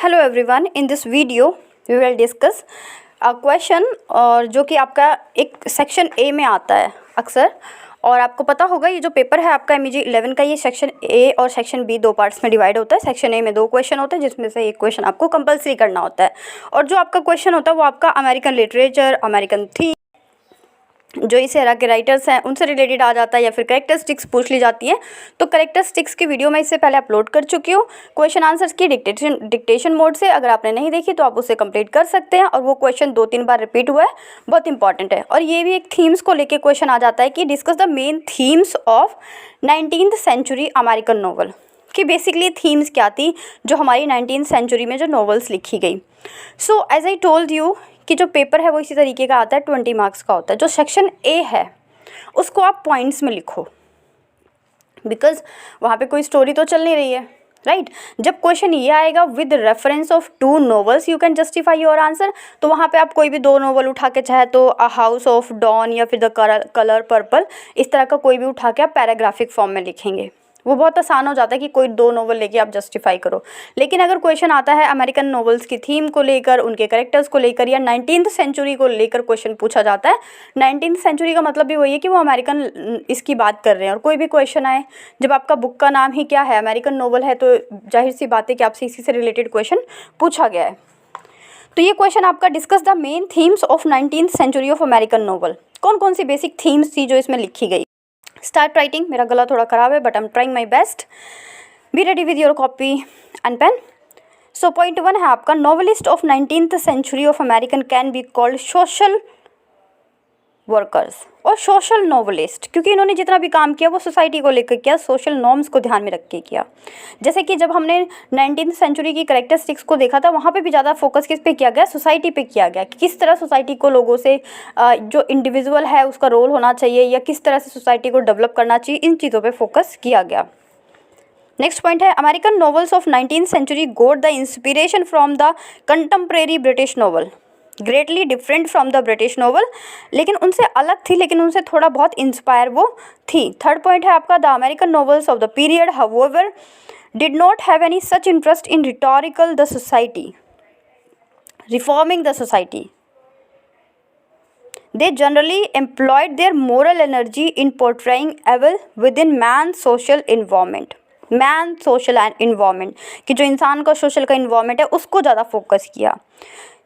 Hello everyone, in this video we will discuss a question और जो कि आपका एक सेक्शन ए में आता है अक्सर। और आपको पता होगा ये जो पेपर है आपका एमईजी 11 का, ये सेक्शन ए और सेक्शन बी दो पार्ट्स में डिवाइड होता है। सेक्शन ए में 2 क्वेश्चन होते हैं जिसमें से एक क्वेश्चन आपको कंपलसरी करना होता है। और जो आपका क्वेश्चन होता है वो आपका अमेरिकन लिटरेचर, अमेरिकन थीम, जो इस एरा के राइटर्स हैं उनसे रिलेटेड आ जाता है, या फिर करेक्टरिस्टिक्स पूछ ली जाती है। तो करेक्टरिस्टिक्स की वीडियो मैं इससे पहले अपलोड कर चुकी हूँ क्वेश्चन आंसर्स की डिक्टेशन मोड से। अगर आपने नहीं देखी तो आप उसे कंप्लीट कर सकते हैं। और वो क्वेश्चन 2-3 बार रिपीट हुआ है, बहुत इंपॉर्टेंट है। और ये भी एक थीम्स को लेके क्वेश्चन आ जाता है कि discuss the main themes of 19th century American novel, कि बेसिकली थीम्स क्या थी जो हमारी 19th सेंचुरी में जो नॉवेल्स लिखी गई। So as I told you कि जो पेपर है वो इसी तरीके का आता है, 20 मार्क्स का होता है। जो सेक्शन ए है उसको आप पॉइंट्स में लिखो, बिकॉज वहाँ पे कोई स्टोरी तो चल नहीं रही है, राइट। जब क्वेश्चन ये आएगा with reference of 2 novels you can justify your answer, तो वहाँ पे आप कोई भी 2 नॉवल उठा के, चाहे तो अ हाउस ऑफ डॉन या फिर द कलर पर्पल, इस तरह का कोई भी उठा के आप पैराग्राफिक फॉर्म में लिखेंगे। वो बहुत आसान हो जाता है कि कोई 2 नॉवल लेके आप जस्टिफाई करो। लेकिन अगर क्वेश्चन आता है अमेरिकन नॉवेल्स की थीम को लेकर, उनके कैरेक्टर्स को लेकर, या 19th सेंचुरी को लेकर क्वेश्चन पूछा जाता है, 19th सेंचुरी का मतलब भी वही है कि वो अमेरिकन इसकी बात कर रहे हैं। और कोई भी क्वेश्चन आए, जब आपका बुक का नाम ही क्या है, अमेरिकन नॉवल है, तो जाहिर सी बात है कि आपसे इसी से रिलेटेड क्वेश्चन पूछा गया है। तो ये क्वेश्चन आपका discuss the main themes of 19th century of American novel. कौन कौन सी बेसिक थीम्स थी जो इसमें लिखी गई। Start writing. मेरा गला थोड़ा ख़राब है but I am trying my best. Be ready with your copy and pen. So point 1 है आपका, novelist of 19th century of American can be called social workers और सोशल नॉवलिस्ट, क्योंकि इन्होंने जितना भी काम किया वो सोसाइटी को लेकर किया, सोशल नॉर्म्स को ध्यान में रख के किया। जैसे कि जब हमने 19th सेंचुरी की करेक्टरिस्टिक्स को देखा था, वहाँ पे भी ज़्यादा फोकस किस पे किया गया, सोसाइटी पे किया गया, कि किस तरह सोसाइटी को लोगों से जो इंडिविजुअल है उसका रोल होना चाहिए, या किस तरह से सोसाइटी को डेवलप करना चाहिए, इन चीज़ों पर फोकस किया गया। नेक्स्ट पॉइंट है, American novels of 19th century got the inspiration from the contemporary British novel, greatly different from the British novel, लेकिन उनसे अलग थी, लेकिन उनसे थोड़ा बहुत इंस्पायर वो थी। थर्ड पॉइंट है आपका, the American novels of the period however did not have any such interest in rhetorical the society, reforming the society. They generally employed their moral energy in portraying evil within man's social environment. Man social environment, कि जो इंसान का social का environment है उसको ज़्यादा focus किया।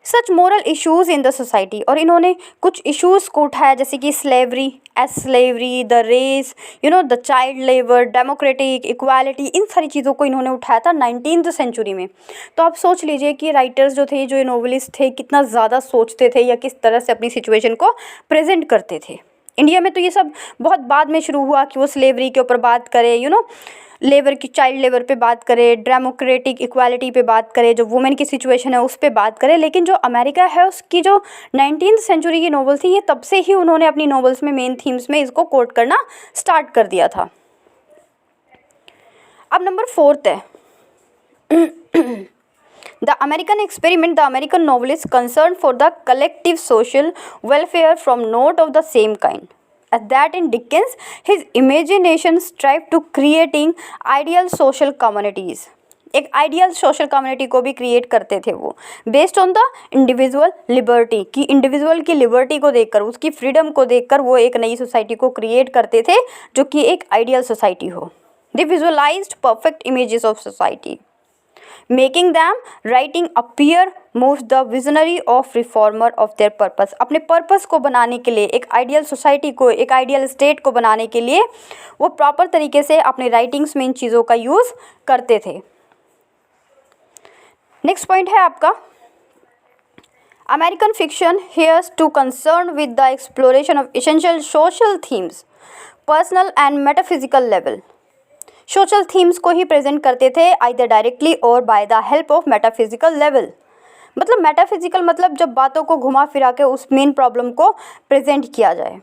Such moral issues in the society, और इन्होंने कुछ इश्यूज़ को उठाया, जैसे कि slavery, the race, the child labour, democratic equality, इन सारी चीज़ों को इन्होंने उठाया था 19th सेंचुरी में। तो आप सोच लीजिए कि राइटर्स जो थे, जो नॉवेलिस्ट थे, कितना ज़्यादा सोचते थे या किस तरह से अपनी सिचुएशन को प्रेजेंट करते थे। इंडिया में तो ये सब बहुत बाद में शुरू हुआ कि वो स्लेवरी के ऊपर बात करे, लेबर की, चाइल्ड लेबर पे बात करें, डेमोक्रेटिक इक्वालिटी पे बात करें, जो वुमेन की सिचुएशन है उस पे बात करें। लेकिन जो अमेरिका है उसकी जो 19th सेंचुरी की नॉवल थी, ये तब से ही उन्होंने अपनी नॉवेल्स में, मेन थीम्स में इसको कोट करना स्टार्ट कर दिया था। अब नंबर 4 है the American experiment, the American novelist concern for the collective social welfare from note of the same kind as that in Dickens, his imagination strived to creating ideal social communities. एक ideal social community को भी create करते थे वो, based on the individual liberty, कि individual की liberty को देखकर, उसकी फ्रीडम को देखकर वो एक नई सोसाइटी को क्रिएट करते थे जो कि एक आइडियल सोसाइटी हो। They visualized perfect images of society, making them writing appear most the visionary of reformer of their purpose. अपने पर्पस को बनाने के लिए, एक आइडियल सोसाइटी को, एक आइडियल स्टेट को बनाने के लिए वो प्रॉपर तरीके से अपने राइटिंग्स में इन चीज़ों का यूज़ करते थे। नेक्स्ट पॉइंट है आपका, American fiction heirs to concern with the exploration of essential social themes, personal and metaphysical level. Social themes को ही प्रेजेंट करते थे, आइदर डायरेक्टली और by the help of metaphysical level. मतलब मेटाफिजिकल मतलब जब बातों को घुमा फिरा के उस मेन प्रॉब्लम को प्रेजेंट किया जाए।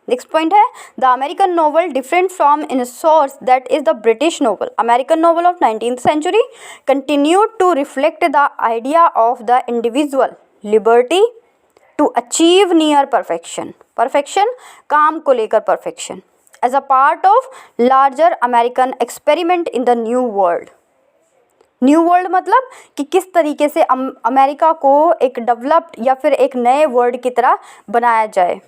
नेक्स्ट पॉइंट है, the American novel different from in source that is the British novel. American novel of 19th century continued to reflect the idea of the individual liberty to achieve near perfection, perfection काम को लेकर perfection, as a part of larger American experiment in the New World. New world मतलब कि किस तरीके से America को एक डेवलप्ड या फिर एक नए वर्ल्ड की तरह बनाया जाए।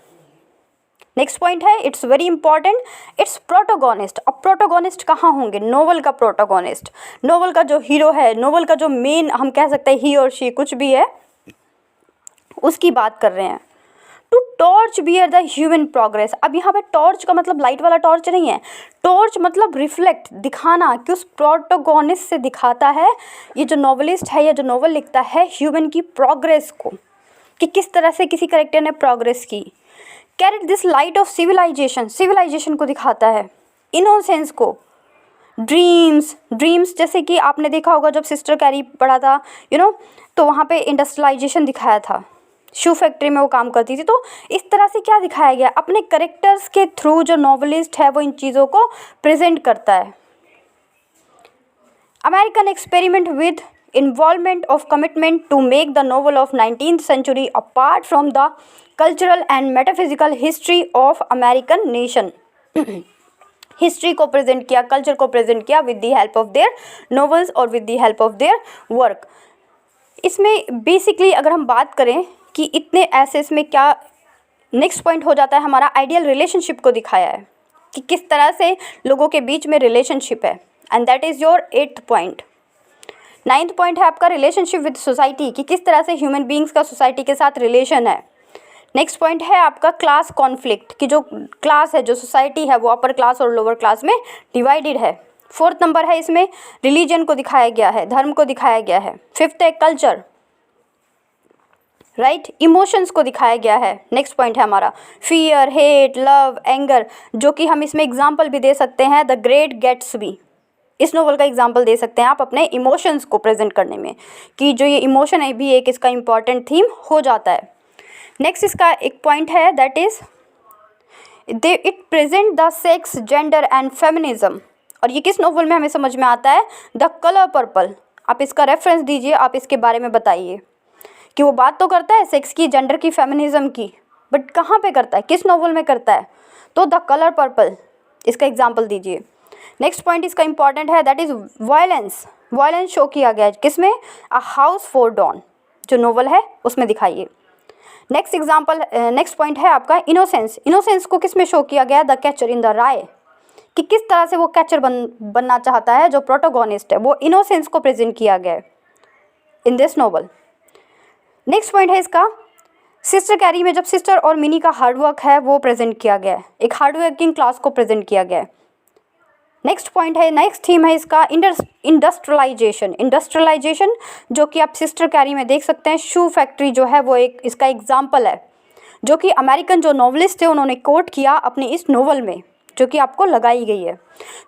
नेक्स्ट पॉइंट है, it's very important, it's protagonist. अब प्रोटोगोनिस्ट कहाँ होंगे? नोवेल का प्रोटोगोनिस्ट, नोवेल का जो हीरो है, नोवेल का जो मेन हम कह सकते हैं ही और शी कुछ भी है, उसकी बात कर रहे हैं। To torch bear the human progress. अब यहाँ पे टॉर्च का मतलब लाइट वाला टॉर्च नहीं है, टॉर्च मतलब रिफ्लेक्ट, दिखाना, कि उस प्रोटोगोनिस्ट से दिखाता है ये जो नॉवलिस्ट है या जो नॉवल लिखता है ह्यूमन की प्रोग्रेस को, कि किस तरह से किसी करेक्टर ने प्रोग्रेस की। Carried this light of civilisation, civilisation को दिखाता है, इनोसेंस को, ड्रीम्स, ड्रीम्स जैसे कि आपने देखा होगा जब सिस्टर कैरी पढ़ा था तो वहाँ पे इंडस्ट्रियलाइजेशन दिखाया था, शू फैक्ट्री में वो काम करती थी। तो इस तरह से क्या दिखाया गया, अपने करेक्टर्स के थ्रू जो नॉवलिस्ट है वो इन चीज़ों को प्रेजेंट करता है। American experiment with involvement of commitment to make the novel of 19th century apart from the cultural and metaphysical history of American nation. History को प्रेजेंट किया, कल्चर को प्रेजेंट किया with the help of their novels और with the help of their work. इसमें basically अगर हम बात करें कि इतने ऐसे इसमें क्या नेक्स्ट पॉइंट हो जाता है हमारा, आइडियल रिलेशनशिप को दिखाया है कि किस तरह से लोगों के बीच में रिलेशनशिप है, and that is your 8th point. 9th point है आपका रिलेशनशिप विद सोसाइटी, कि किस तरह से ह्यूमन बींग्स का सोसाइटी के साथ रिलेशन है। नेक्स्ट पॉइंट है आपका क्लास कॉन्फ्लिक्ट, कि जो क्लास है, जो सोसाइटी है वो अपर क्लास और लोअर क्लास में डिवाइडेड है। 4th नंबर है इसमें रिलीजन को दिखाया गया है, धर्म को दिखाया गया है। 5th है कल्चर, राइट, इमोशंस को दिखाया गया है। नेक्स्ट पॉइंट है हमारा फियर, हेट, लव, एंगर, जो कि हम इसमें एग्जाम्पल भी दे सकते हैं द ग्रेट गैट्सबी, इस नोवेल का एग्जाम्पल दे सकते हैं आप अपने इमोशंस को प्रेजेंट करने में, कि जो ये इमोशन है भी एक इसका इम्पॉर्टेंट थीम हो जाता है। नेक्स्ट इसका एक पॉइंट है that is it present the sex, gender and feminism. और ये किस नोवेल में हमें समझ में आता है? The colour purple. आप इसका रेफरेंस दीजिए, आप इसके बारे में बताइए कि वो बात तो करता है सेक्स की, जेंडर की, फेमिनिज्म की, बट कहाँ पे करता है, किस नोवेल में करता है? तो द कलर पर्पल, इसका एग्जाम्पल दीजिए। नेक्स्ट पॉइंट इसका इंपॉर्टेंट है that is violence. Violence show किया गया है किसमें? अ हाउस फॉर डॉन, जो नोवेल है उसमें दिखाइए। नेक्स्ट एग्जाम्पल, नेक्स्ट पॉइंट है आपका इनोसेंस। इनोसेंस को किसमें शो किया गया? द कैचर इन द राय, कि किस तरह से वो कैचर बनना चाहता है, जो प्रोटोगोनिस्ट है वो इनोसेंस को प्रेजेंट किया गया है in this novel. Next point है इसका सिस्टर कैरी में जब सिस्टर और मिनी का हार्डवर्क है वो प्रेजेंट किया गया है, एक हार्डवर्किंग क्लास को प्रेजेंट किया गया है। नेक्स्ट पॉइंट है, नेक्स्ट थीम है इसका इंडस्ट्रियलाइजेशन। इंडस्ट्रियलाइजेशन जो कि आप सिस्टर कैरी में देख सकते हैं, शू फैक्ट्री जो है वो एक इसका एग्जाम्पल है, जो कि अमेरिकन जो नॉवलिस्ट थे उन्होंने कोट किया अपनी इस नोवेल में, जो कि आपको लगाई गई है।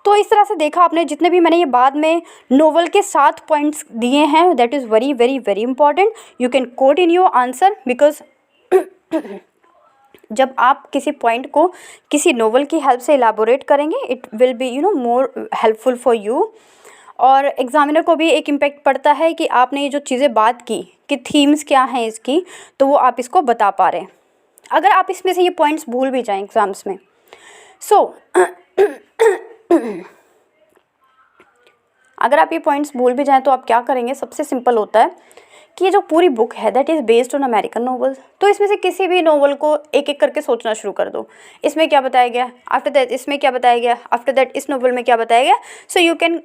तो इस तरह से देखा आपने, जितने भी मैंने ये बाद में नोवेल के 7 पॉइंट्स दिए हैं, that is very very very important, you can coat in your answer, because जब आप किसी पॉइंट को किसी नोवेल की हेल्प से इलाबोरेट करेंगे it will be more helpful for you. और एग्जामिनर को भी एक इम्पैक्ट पड़ता है कि आपने ये जो चीज़ें बात की कि थीम्स क्या हैं इसकी, तो वो आप इसको बता पा रहे हैं। अगर आप इसमें से ये पॉइंट्स भूल भी जाएं एग्ज़ाम्स में, अगर आप ये पॉइंट्स भूल भी जाएं तो आप क्या करेंगे? सबसे सिंपल होता है कि ये जो पूरी बुक है that is based on American novels, तो इसमें से किसी भी नॉवल को एक एक करके सोचना शुरू कर दो, इसमें क्या बताया गया, आफ्टर दैट इसमें क्या बताया गया, आफ्टर दैट इस नॉवल में क्या बताया गया। So you can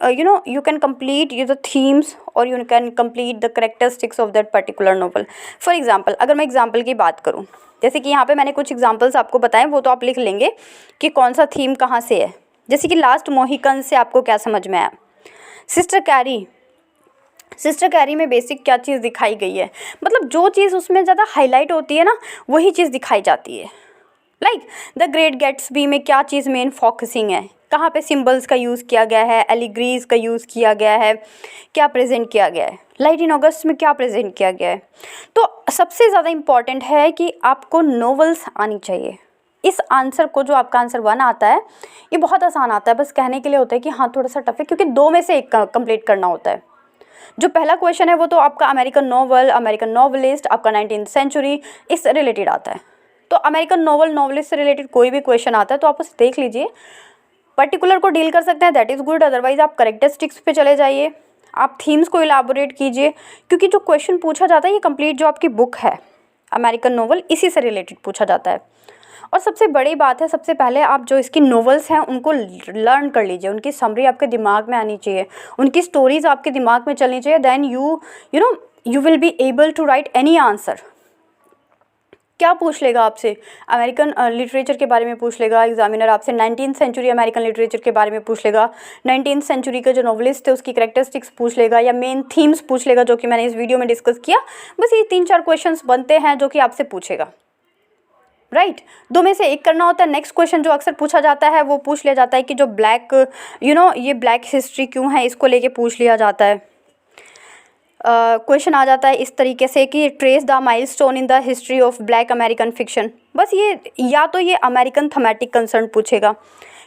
you can complete the themes और you can complete the characteristics of that particular novel. For example, अगर मैं एग्जाम्पल की बात करूँ, जैसे कि यहाँ पे मैंने कुछ एग्जाम्पल्स आपको बताएं, वो तो आप लिख लेंगे कि कौन सा थीम कहाँ से है। जैसे कि लास्ट मोहिकन से आपको क्या समझ में आया? सिस्टर कैरी, सिस्टर कैरी में बेसिक क्या चीज़ दिखाई गई है, मतलब जो चीज़ उसमें ज़्यादा हाईलाइट होती है ना वही चीज़ दिखाई जाती है। लाइक द ग्रेट गैट्सबी में क्या चीज़ मेन फोकसिंग है, कहाँ पे सिंबल्स का यूज़ किया गया है, एलिग्रीज का यूज़ किया गया है, क्या प्रेजेंट किया गया है, लाइट इन ऑगस्ट में क्या प्रेजेंट किया गया है। तो सबसे ज़्यादा इम्पॉर्टेंट है कि आपको नॉवेल्स आनी चाहिए। इस आंसर को, जो आपका आंसर 1 आता है, ये बहुत आसान आता है, बस कहने के लिए होता है कि हाँ थोड़ा सा टफ है, क्योंकि 2 में से एक कंप्लीट करना होता है। जो पहला क्वेश्चन है वो तो आपका अमेरिकन नॉवल, अमेरिकन नॉवलिस्ट, आपका 19th सेंचुरी, इससे रिलेटेड आता है। तो अमेरिकन नॉवल, नॉवलिस्ट से रिलेटेड कोई भी क्वेश्चन आता है तो आप उसे देख लीजिए, पर्टिकुलर को डील कर सकते हैं, दैट इज़ गुड, अदरवाइज आप कैरेक्टरिस्टिक्स पे चले जाइए। आप थीम्स को इलाबोरेट कीजिए, क्योंकि जो क्वेश्चन पूछा जाता है ये कंप्लीट जो आपकी बुक है अमेरिकन नोवेल इसी से रिलेटेड पूछा जाता है। और सबसे बड़ी बात है, सबसे पहले आप जो इसकी नोवेल्स हैं उनको लर्न कर लीजिए, उनकी समरी आपके दिमाग में आनी चाहिए, उनकी स्टोरीज आपके दिमाग में चलनी चाहिए, then you will be able to write any answer. क्या पूछ लेगा आपसे, अमेरिकन लिटरेचर के बारे में पूछ लेगा एग्जामिनर आपसे, 19th सेंचुरी अमेरिकन लिटरेचर के बारे में पूछ लेगा, 19th सेंचुरी के जो नॉवलिस्ट थे उसकी कैरेक्टरिस्टिक्स पूछ लेगा, या मेन थीम्स पूछ लेगा, जो कि मैंने इस वीडियो में डिस्कस किया। बस ये 3-4 क्वेश्चंस बनते हैं जो कि आपसे पूछेगा, राइट। दो में से एक करना होता है। नेक्स्ट क्वेश्चन जो अक्सर पूछा जाता है वो पूछ लिया जाता है कि जो ब्लैक ये ब्लैक हिस्ट्री क्यों है, इसको लेके पूछ लिया जाता है। क्वेश्चन आ जाता है इस तरीके से कि trace the milestone in the history of black American fiction. बस ये या तो ये अमेरिकन थीमेटिक कंसर्न पूछेगा,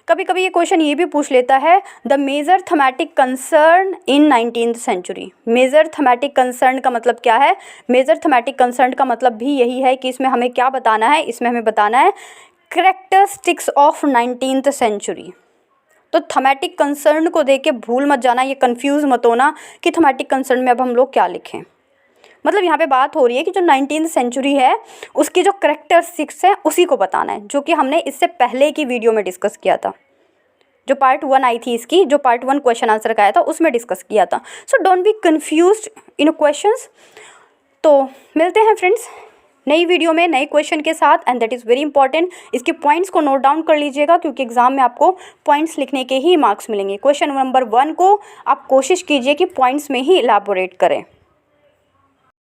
कभी कभी ये क्वेश्चन ये भी पूछ लेता है the major thematic concern in 19th century. Major thematic concern का मतलब क्या है? मेजर थीमेटिक कंसर्न का मतलब भी यही है कि इसमें हमें क्या बताना है, इसमें हमें बताना है कैरेक्टरिस्टिक्स ऑफ 19th सेंचुरी। तो थीमेटिक कंसर्न को देख के भूल मत जाना, ये कंफ्यूज मत होना कि थीमेटिक कंसर्न में अब हम लोग क्या लिखें। मतलब यहाँ पे बात हो रही है कि जो 19th सेंचुरी है उसकी जो कैरेक्टरिस्टिक्स है उसी को बताना है, जो कि हमने इससे पहले की वीडियो में डिस्कस किया था। जो पार्ट 1 आई थी इसकी, जो पार्ट 1 क्वेश्चन आंसर का आया था उसमें डिस्कस किया था। So don't be confused in questions. तो मिलते हैं फ्रेंड्स नई वीडियो में नए क्वेश्चन के साथ, and that is very important. इसके पॉइंट्स को नोट डाउन कर लीजिएगा, क्योंकि एग्जाम में आपको पॉइंट्स लिखने के ही मार्क्स मिलेंगे। क्वेश्चन नंबर 1 को आप कोशिश कीजिए कि पॉइंट्स में ही इलाबोरेट करें।